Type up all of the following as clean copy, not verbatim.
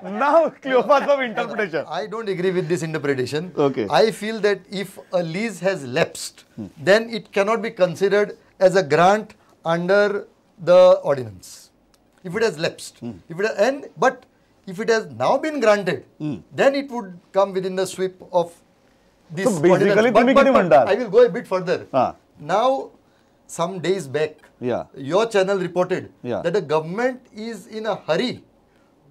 Now, clear path of interpretation. I don't agree with this interpretation. Okay. I feel that if a lease has lapsed, then it cannot be considered as a grant under the ordinance. If it has lapsed, but if it has now been granted, then it would come within the sweep of this So basically, ordinance. But I will go a bit further. Ah. Now, some days back, your channel reported that the government is in a hurry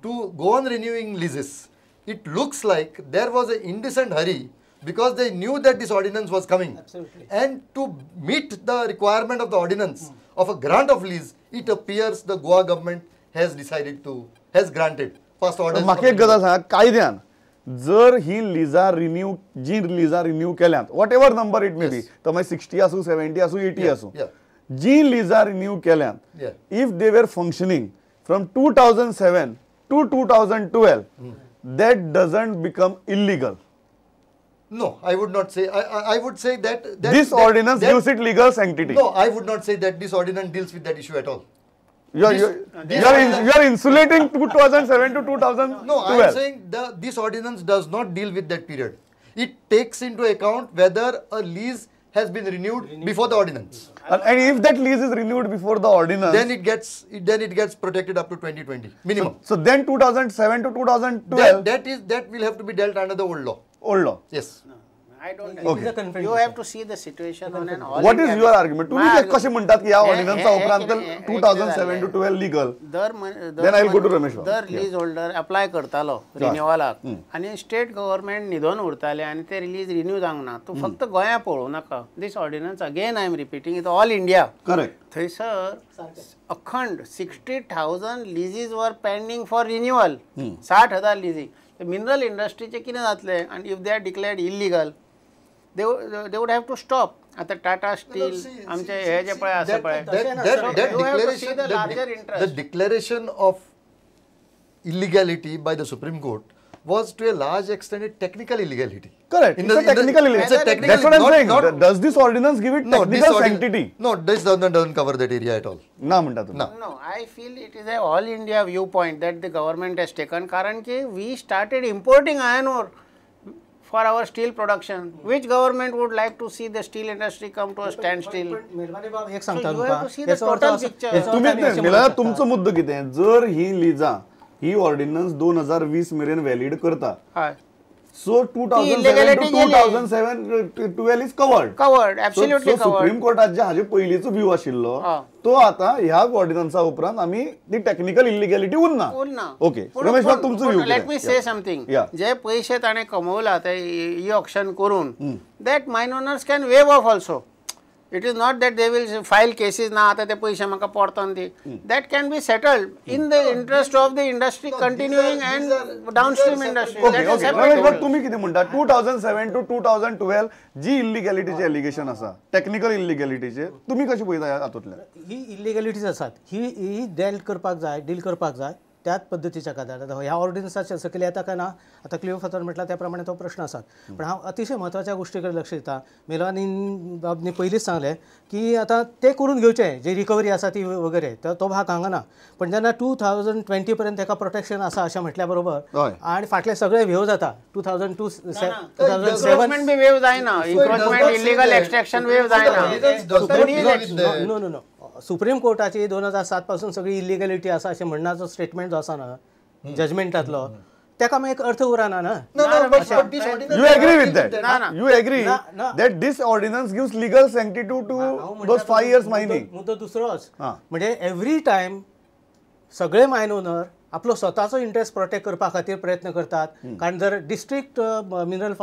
to go on renewing leases. It looks like there was an indecent hurry because they knew that this ordinance was coming. Absolutely. And to meet the requirement of the ordinance of a grant of lease, it appears the Goa government has granted past orders. म्हाका एक गजाल सांगा, कायद्यान जर ही Lija renew जी Lija renew केल्यात whatever number it may be, तो मागीर 60 आसूं 70 आसूं 80 आसूं, जी लिजा रिन्यू केल्यात, if they were functioning from 2007 to 2012, that doesn't become illegal. No, I would not say. I would say that this ordinance gives it legal sanctity. No, I would not say that this ordinance deals with that issue at all. You are insulating 2007 to 2012. No, I am saying this ordinance does not deal with that period. It takes into account whether a lease has been renewed before the ordinance. And if that lease is renewed before the ordinance, then it gets protected up to 2020 minimum. So then 2007 to 2012. That will have to be dealt under the old law. Old law. Yes. I don't Okay. agree. You have to see the situation on an all. What is your argument? तुम्ही कसे म्हणतात की या ऑर्डिनन्सचा उपरांत 2007 to 12 legal. Then I will go to Ramesh. दर lease holder apply करतालो रिन्युअलाक आणि स्टेट गव्हर्नमेंट निधोन उरताले आणि ते रिलीज रिन्यू जावंक ना. तू फक्त गोंया पळोवं नाका. This ordnance again I am repeating it all India. Correct. थंयसर अखंड 60,000 लीजीस वर पेंडिंग फॉर रिन्युअल. 60,000 लीजी. मिनरल इंडस्ट्रीचे कितें जातले and if they are declared illegal, they would have to stop. आता टाटा स्टील आमचे हे जे पळय आसा पळय, the declaration of illegality by the Supreme Court was to a large extent a technical illegality. Correct. It's a technical illegality. That's what I'm saying. Does this ordinance give it technical sanctity? No, this doesn't cover that area at all. ना म्हणता तुम्ही. No, I feel it is a all India viewpoint that the government has taken. कारण की we started importing iron ore for our steel production. Which government would like to see the steel industry come to a standstill? Melwani बाब एक सांगता So you have to see the total picture. तुम्ही मला तुमचं मुद्दो कितें, जर ही लिजा ही ऑर्डिनन्स 2020 मेरेन व्हॅलिड करता, so 2007 to 2012 is covered. Covered, absolutely so covered. Supreme कोर्टात जे हाजे पयलीचो व्यू आशिल्लो तो आता ह्या ऑर्डिनन्सा उपरांत आमी ती टेक्निकल इलिगॅलिटी उरना. ओके, रमेश बाब तुमचो व्यू. लेट मी से समथिंग. जे पैसे ताणे कमवला ते ई ऑक्शन करून, that mine owners can waive off also. It is not that they will file cases ना आता ते पैसे म्हाका परतन दी. That can be settled in the interest of the industry continuing and downstream industry. Okay. Ramesh बाब तुम्ही किती म्हणता 2007 to 2012 जी इलिगॅलिटीचे एलिगेशन आसा, टेक्निकल इलिगॅलिटीचे, तुम्ही कशी पळयता हातूंतल्यान? ही इलिगॅलिटीज आसात, ही डील करपाक जाय त्याच पद्धतीच्या कायद्यात. आता ह्या ऑर्डिनन्साचे सकयल येता काय ना, आता क्लियर फतर म्हटला त्या प्रमाणे तो प्रश्न आसा. पण हांव अतिशय म्हत्वाच्या गोष्टीकडे लक्ष दिता. मेलवानी बाबनी पयलींच सांगलें की आता ते करून घेवचें, जी रिकवरी आसा ती वगैरे तो भाग हांगाना. पण जेन्ना 2020 पर्यंत ताका प्रोटेक्शन आसा अशें म्हटल्या बरोबर आणि फाटले सगळे वेव जाता 2002 2007 बी वेव जायना, इन्क्रोचमेंट इलिगल एक्सट्रॅक्शन वेव जायना. नो सुप्रीम कोर्टाची 2007 पासून सगळी इलिगॅलिटी आसा अशें म्हणण्याचो स्टेटमेंट जो आसा ना जजमेंटातलो, तेका मागीर एक अर्थ उरना ना. You agree with that? You agree that this ordinance gives legal sanctity to those 5 years mining? मुद्दो दुसरोच म्हणजे एवरी टायम सगळे मायन ओनर आपलो स्वताचो इंटरेस्ट प्रोटेक्ट करपा खातीर प्रयत्न करतात. कारण जर डिस्ट्रिक्ट मिनरल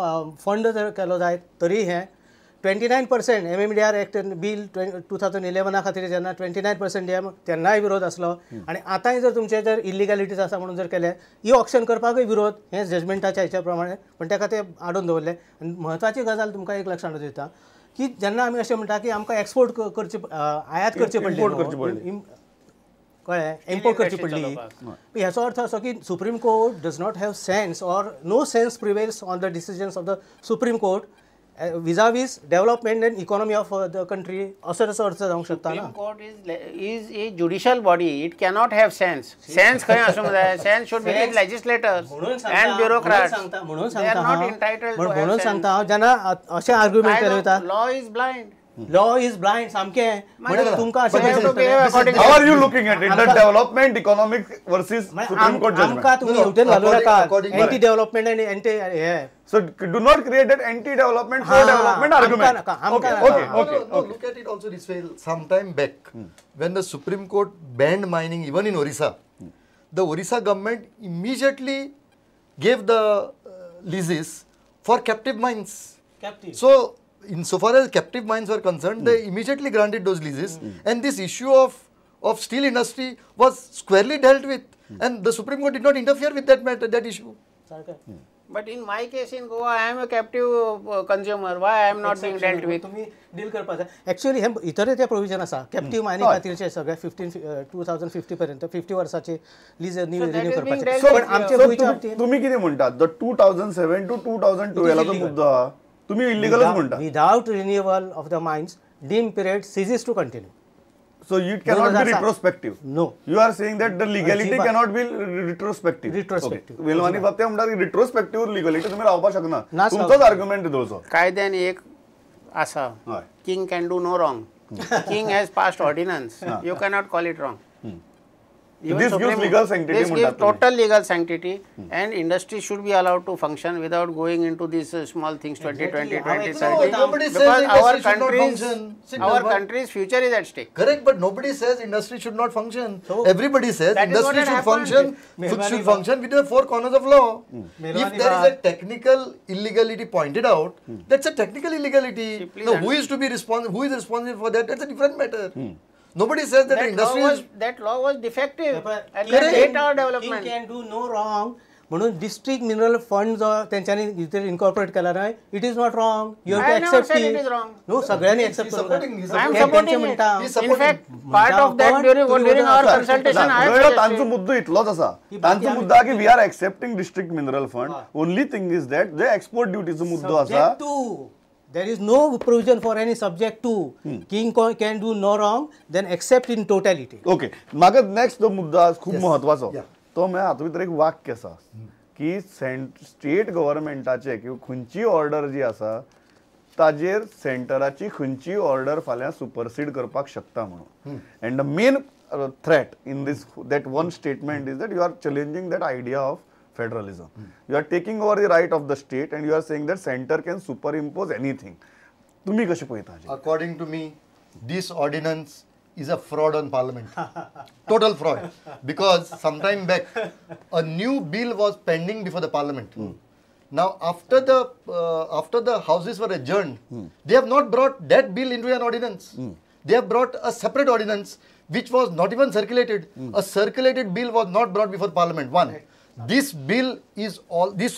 फंड जर केलो जायत तरी हे 29% MMDR एक्ट बिल 2011 खातीर जेन्ना 29% डीएम तेन्नाय विरोध आसलो आणि आतांय जर तुमचे जर इलिगॅलिटीज आसा म्हणून जर केले ई ऑक्शन करपाकूय विरोध हे जजमेंटाच्या हेच्या प्रमाणे, पण ताका ते आडोवन दवरले. आनी म्हत्वाची गजाल तुमकां एक लक्षांत दिता की जेन्ना आमी अशें म्हणटा की आमकां एक्सपोर्ट करची आयात करची पडली, कळ्ळें, इम्पोर्ट करची पडली, ह्याचो अर्थ असो की Supreme Court does not have sense or no sense prevails on the decisions of the Supreme Court vis-a-vis development and economy of the country असं तसं अर्थ जावंक शकता ना. Supreme Court is a judicial body. It cannot have sense. Sense खंय आसूंक जाय. Sense should be with legislators and bureaucrats. They are not entitled to have म्हणून sense. सांगता हांव जेन्ना अशें आर्ग्युमेंट केले वयता Law is blind. Law is blind सामकें म्हणून तुमकां But they have to behave अशें according How to are you looking at it? The development, economic versus Supreme Court judgment. आमकां तुमी हेवटेन घालूं according- नाका according- एंटी डेव्हलपमेंट आनी एंटी हे So do not create that anti-development, pro-development argument. आमकां Okay, नाका. okay, No, okay. no, look at it also this way. Some time back, when the Supreme Court banned mining even in Orissa, the Orissa government immediately gave the leases for captive mines. Captive. So, insofar as captive mines were concerned, they immediately granted those leases, and this issue of steel industry was squarely dealt with, and the Supreme Court did not interfere with that matter, that issue. But in my case in Goa, I am a captive consumer. Why I am not being dealt with? तुम्ही deal करपाक actually हे इतर ते provision आसा captive mining खातीरचे सगळे 2050 पर्यंत 50 वर्साचे lease renew that is being करपाचे dealt पण with. आमचे So गोंयच्या बाबतींत तुम्ही किती म्हणतात? The 2007 to 2012 चा मुद्दा हा. तुम्ही इलिगलच म्हणता. Without renewal of the mines deem period ceases to continue. So it cannot be 2007. retrospective. No. You are saying that the legality अजिबात. cannot be retrospective. Retrospective. Okay. वेलवानी बाबतीत म्हणतात की retrospective legality तुम्ही रावपाक शकना. नाच तुमचोच argument दोळसो. कायद्यान एक आसा. हय. King can do no wrong. King has passed ordinance. You cannot call it wrong. Even This gives Supreme- legal sanctity This gives म्हणतात तुम्ही. total legal sanctity, and industry should be allowed to function without going into these small things 2020, Exactly. 2030. No, nobody says Because industry our should not country's function. Simple our one. country's future is at stake. Correct, but nobody says industry should not function. So- Everybody says That is what industry had should happened. function, should function with the four corners of law. If there is a technical illegality pointed out, that's a technical illegality. Simply Now, that- who is to be responsible? Who is responsible for that? That's a different matter. Nobody says that the industry is. That law was defective and King that hate our King development. can do no wrong. म्हणून district mineral fund जो तेंच्यांनी भितर incorporate केला न्हय it is not wrong you have I too never accept said it is wrong. No सगळ्यांनी accept He's supporting- he's I am supporting- supporting it. म्हणटा He's In supporting- fact, part of that during our consultation, I have तांचो suggested. मुद्दो इतलोच आसा. ही तांचो बाकी मुद्दा की we are accepting district mineral fund. Only thing is that जे एक्सपोर्ट ड्युटीचो मुद्दो आसा. subject to. There is no provision for any subject to. King can do no wrong, then accept in totality. Okay म्हाका next जो मुद्दो आसा खूब म्हत्वाचो Yeah. तो म्हळ्यार हातूंत भितर एक वाक्य आसा की स्टेट गव्हर्मेंटाचे किंवा खंयची ऑर्डर जी आसा ताजेर सेंटराची खंयची ऑर्डर फाल्यां सुपरसीड करपाक शकता म्हणून. And the main threat in these that one statement is that you are challenging that idea of federalism. You are taking over the right of the state and you are saying that center can superimpose anything. तुम्ही कशें पळयता? According to me, this ordinance is a fraud on parliament. Total fraud. Because sometime back, a new bill was pending before the parliament. Now, after the houses were adjourned, they have not brought that bill into an ordinance. They have brought a separate ordinance which was not even circulated. A circulated bill was not brought before parliament. One. This bill is this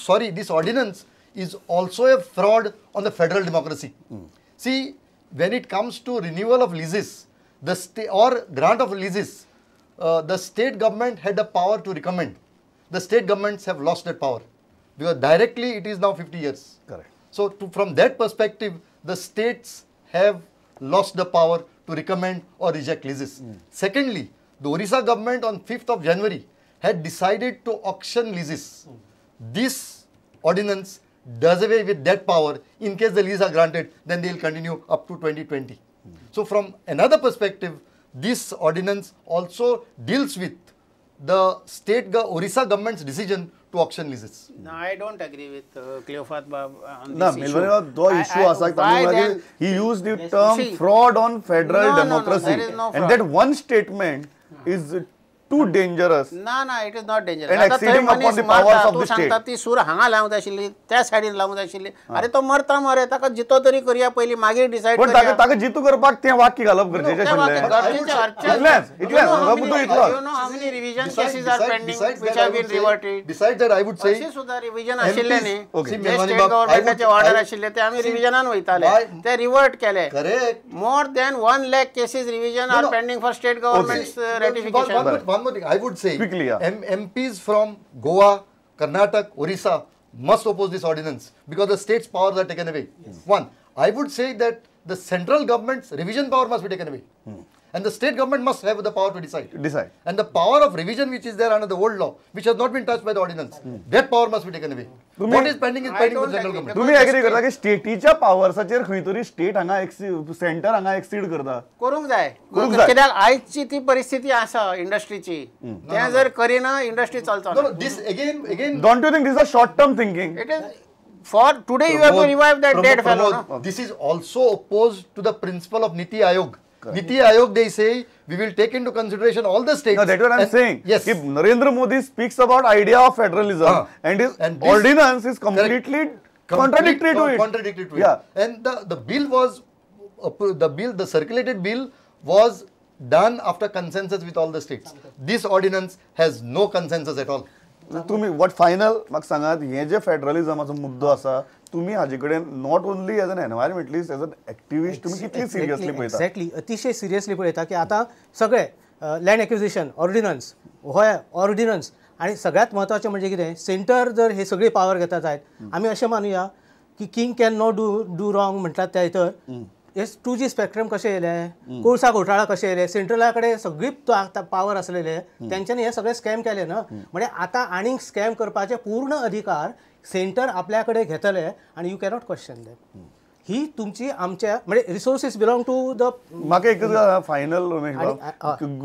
ordinance is also a fraud on the federal democracy. See, when it comes to renewal of leases, or grant of leases, the state government had the power to recommend. The state governments have lost that power because directly it is now 50 years. Correct. So from that perspective, the states have lost the power to recommend or reject leases. Secondly, the Orissa government on 5th of January had decided to auction leases. This ordinance does away with that power. In case the leases are granted, then they will continue up to 2020. So from another perspective, this ordinance also deals with the Orissa government's decision to auction leases. No, I don't agree with Cleophas Bab on ना this मिलवणे दो issue आसा then? he used the term See, fraud on federal no, democracy there is no and fraud. that one statement is too dangerous. ना it is not dangerous. And आता exceeding थंय upon मनीस the powers मरता, of तू the सांगता state. ती सूर हांगा लावंक जाय आशिल्ली त्या सायडीन लावंक जाय आशिल्ली अरे तो मरे ताका जितो तरी करया पयलीं मागीर डिसायड पण ताका ताका जितू करपाक तें वाक्य घालप गरजेचें आशिल्लें. मुद्दो इतलोच. You know how many revision cases are pending Besides which that, have been reverted. Besides that, I would say अशें सुद्दां रिविजन आशिल्ले न्ही Okay. J Melwani state Bab, गव्हर्नमेंटाचे I would- order I- आशिल्ले ते आमी रिविजनान वयताले Why- ते रिवर्ट केले. correct. More than 1 lakh cases revision are no. pending for state government's ratification. One more thing, I would say Quickly, yeah. MPs from Goa, Karnataka, Orissa, must oppose this ordinance because the state's powers are taken away. One, I would say that the central government's revision power must be taken away. And the state government must have the power to decide. And the power of revision which is there under the old law, which has not been touched by the ordinance, that power must be taken away. What is pending with central government. तुम्ही agree करता की स्टेटीच्या पावर्साचेर खंय तरी state हांगा centre हांगा exceed करता करूंक जाय कित्याक आयची ती परिस्थिती आसा इंडस्ट्रीची ते जर करिना इंडस्ट्री चलता No, this again. Don't you think this is a short term thinking? It is for today you have to revive that dead fellow. No? This is also opposed to the principle of Niti Ayog. Niti Ayog, they say we will take into consideration all the states. No, that's what I'm saying. Yes. If Narendra Modi speaks about idea of federalism and his ordinance is completely contradictory to it. Contradictory to it. And the bill was the circulated bill was done after consensus with all the states. This ordinance has no consensus at all. तुम्ही what final म्हाका सांगात हे जे फेडरलिझमाचो मुद्दो आसा तुम्ही हाजे कडेन not only as an environmentalist as an activist तुम्ही कितली सिरियसली पळयता एक्झॅक्टली अतिशय सिरियसली पळयता की आता सगळे लँड एक्विजिशन ऑर्डिनन्स हो ऑर्डिनन्स आणि सगळ्यात महत्वाचे म्हणजे कितें सेंटर जर हे सगळी पावर घेता जायत आमी अशें मानुया की king can not do wrong म्हणटात त्या भितर एस 2G स्पेक्ट्रम कशें येयले कोळसा घोटाळा कशें येयले सेंट्रला कडेन सगळी पावर आसलेले तेंच्यांनी हे सगळे स्कॅम केले ना म्हणजे आता आनीक स्कॅम करपाचे पूर्ण अधिकार सेंटर आपल्या कडेन घेतले आणि यू कॅनॉट क्वेश्चन दॅट ही तुमची आमच्या म्हणजे रिसोर्सीस बिलोंग टू द म्हाका एक final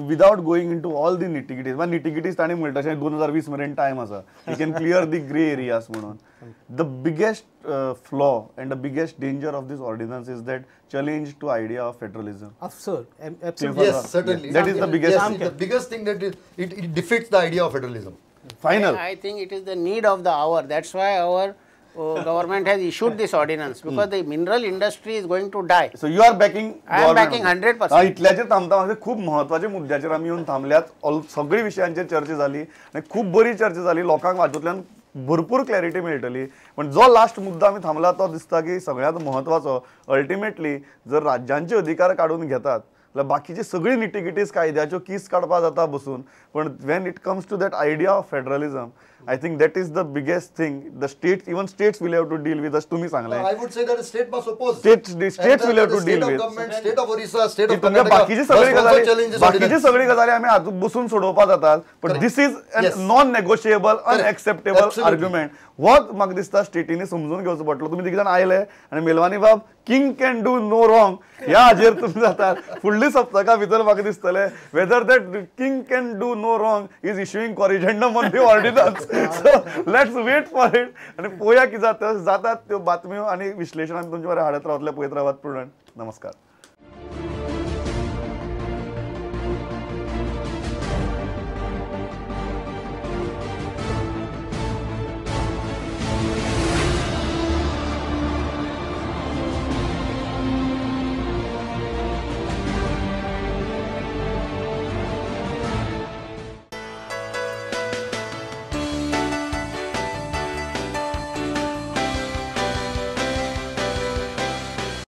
without going in to all the nitty gritties ताणें म्हणटा अशें 2020 मेरेन टायम आसा you can clear the grey areas म्हणून the biggest flaw and the biggest danger of this ordinance is that challenge to idea of federalism. Absolutely. Yes, certainly. That is the biggest. Yes, the biggest thing that it defeats the idea of federalism. Final. I think it is the need of the hour. That's why our government has issued this ordinance because the mineral industry is going to die. So you are backing. I am backing 100%. इतल्याचेर थांबता खूप महत्वाच्या मुद्द्याचेर आमी येवन थांबल्यात सगळी विशयांचेर चर्चा जाली आणि खूप बरी चर्चा जाली लोकांक हातूंतल्यान भरपूर क्लॅरिटी मेळटली पण जो लास्ट मुद्दा आमी थांबला तो दिसता की सगळ्यात महत्वाचो अल्टिमेटली जर राज्यांचे अधिकार काढून घेतात जाल्यार बाकीची सगळी निटिगिटीज कायद्याच्यो कीस काडपा जाता बसून पण when it comes to that idea of federalism I think that is the biggest thing. The states, even states will have to deal with. तुम्ही सांगले. I would say that the state must oppose. States will have to deal with. State of Orissa, state of Karnataka. बाकीची सगळी गजाली आम्ही हातून बसून सोडवपा जातात. But this is a non-negotiable, unacceptable argument. what म्हाका दिसता स्टेटीने समजून घेवचो पडटलो तुम्ही तिघ जाण आयले आणि मेलवानी बाब king can do no wrong ह्या हाजेर तुम्ही जातात फुडली सप्तका भितर म्हाका दिसतले whether that king can do no wrong is issuing corrigendum on the ordinance so let's wait for it आणि पळोवया कितें जातात त्यो बातम्यो आणि विश्लेशण आमी तुमचे बरें हाडत रावतले पळयत रावात प्रुडंट नमस्कार.